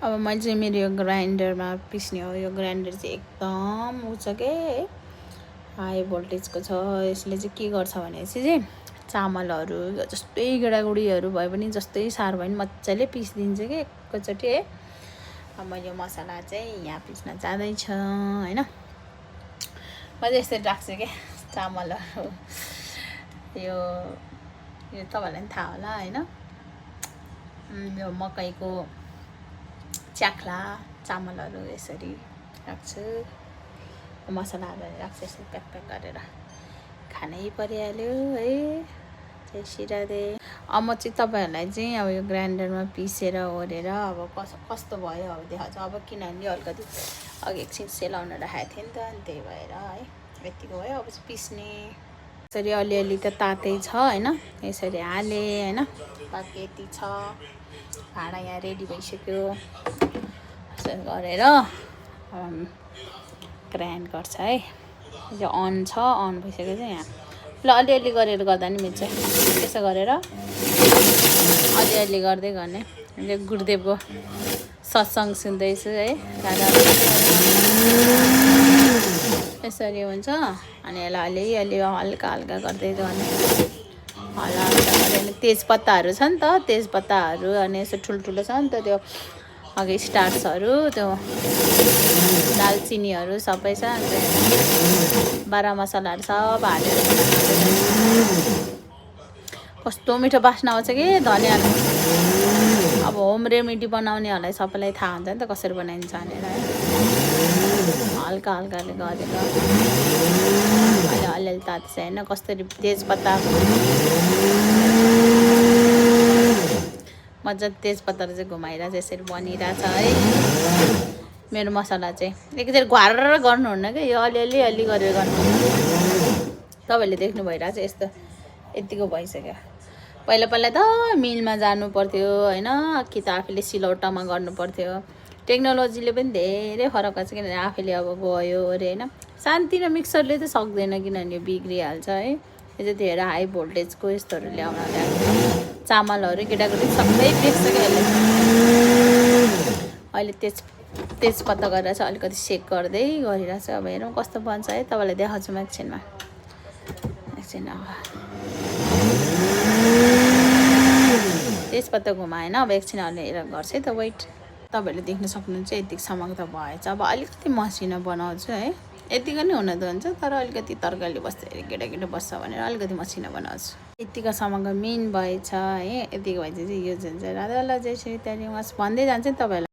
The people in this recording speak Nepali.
अब मैले चाहिँ मेरो यो ग्राइन्डरमा पिस्ने हो। यो ग्राइन्डर चाहिँ एकदम उ छ के हाई भोल्टेजको छ। यसले चाहिँ के गर्छ भनेपछि चाहिँ चामलहरू जस्तै गेडागुडीहरू भए पनि जस्तै सार भए पनि मजाले पिसिदिन्छ कि एकैचोटि है। अब मैले यो मसला चाहिँ यहाँ पिस्न जाँदैछ होइन। म चाहिँ यसरी राख्छु क्या चामलहरू। यो तपाईँहरूलाई पनि थाहा होला होइन। यो मकैको च्याख्ला चामलहरू यसरी राख्छु। मसला हालेर राख्छु यसरी प्याक प्याक गरेर खानै परिहाल्यो है। जय राधे। अब म चाहिँ तपाईँहरूलाई चाहिँ अब यो ग्राइन्डरमा पिसेर ओरेर अब कस्तो भयो अब देखाउँछु। अब किनभने अलिकति अघि एकछिन सेलाउन राखेको थिएँ नि त, अनि त्यही भएर है यतिको भयो। अब चाहिँ पिस्ने यसरी अलिअलि त तातै छ होइन। यसरी हालेँ होइन। बाँकी यति छ। भाँडा यहाँ रेडी भइसक्यो। यसरी गरेर ग्राइन्ड गर्छ है। यो अन छ, अन भइसक्यो चाहिँ यहाँ ल अलिअलि गरेर गर्दा नि मिल्छ। त्यसो गरेर अलिअलि गर्दै गर्ने। गुरुदेवको सत्सङ्ग सुन्दैछु है। यसरी हुन्छ। अनि यसलाई अलिअलि हल्का हल्का गर्दै गर्ने। हल्का हल्का गर्दै तेजपत्ताहरू छ नि त, तेजपत्ताहरू अनि यसो ठुल्ठुलो छ नि त त्यो अघि स्टार्चहरू त्यो दालचिनीहरू सबै छ। अन्त बाह्र मसलाहरू सब हालेर कस्तो मिठो बास्ना आउँछ कि धनियाँको। अब होम रेमेडी बनाउनेहरूलाई सबैलाई थाहा हुन्छ नि त कसरी बनाइन्छ भनेर है। हल्का हल्काले गरेर अहिले अलिअलि तात्छ होइन। कसरी तेजपत्ता मजाले तेजपत्ताहरू चाहिँ घुमाइरहेको छ। यसरी बनिरहेछ है मेरो मसला चाहिँ। एकचोटि घुवारेर गर्नुहुन्न क्या, यो अलिअलि अलि गरेर गर्नु। तपाईँहरूले देख्नु भइरहेछ यस्तो यतिको भइसक्यो। पहिला पहिला त मिलमा जानु पर्थ्यो होइन, कि त आफूले सिलौटामा गर्नु पर्थ्यो। टेक्नोलोजीले पनि धेरै फरक छ किनभने आफूले अब गयो अरे होइन। सानोतिनो मिक्सरले त सक्दैन किनभने यो बिग्रिहाल्छ है। यो चाहिँ धेरै हाई भोल्टेजको यस्तोहरू ल्याउन ल्याएको। चामलहरू केटाकेटी सबै बेच्छ क्या यसले। अहिले तेजपत्ता गरेर चाहिँ अलिकति सेक गर्दै गरिरहेको छ। अब हेरौँ कस्तो बन्छ है। तपाईँलाई देखाउँछु म एकछिनमा। एकछिन तेजपत्ता घुमाएन। अब एकछिन हेरेर गर्छ है त वेट। तपाईँहरूले देख्न सक्नुहुन्छ यतिसम्म त भएछ। अब अलिकति मसिनो बनाउँछु है। यतिको नै हुन त हुन्छ तर अलिकति तरकारीले बस्दाखेरि केटाकेटी बस्छ भनेर अलिकति मसिनो बनाउँछु। यतिकोसम्मको मेन भएछ है। यतिको भएपछि चाहिँ यो जुन चाहिँ राधा जय श्री त्यहाँदेखि भन्दै जान्छ नि तपाईँहरूलाई।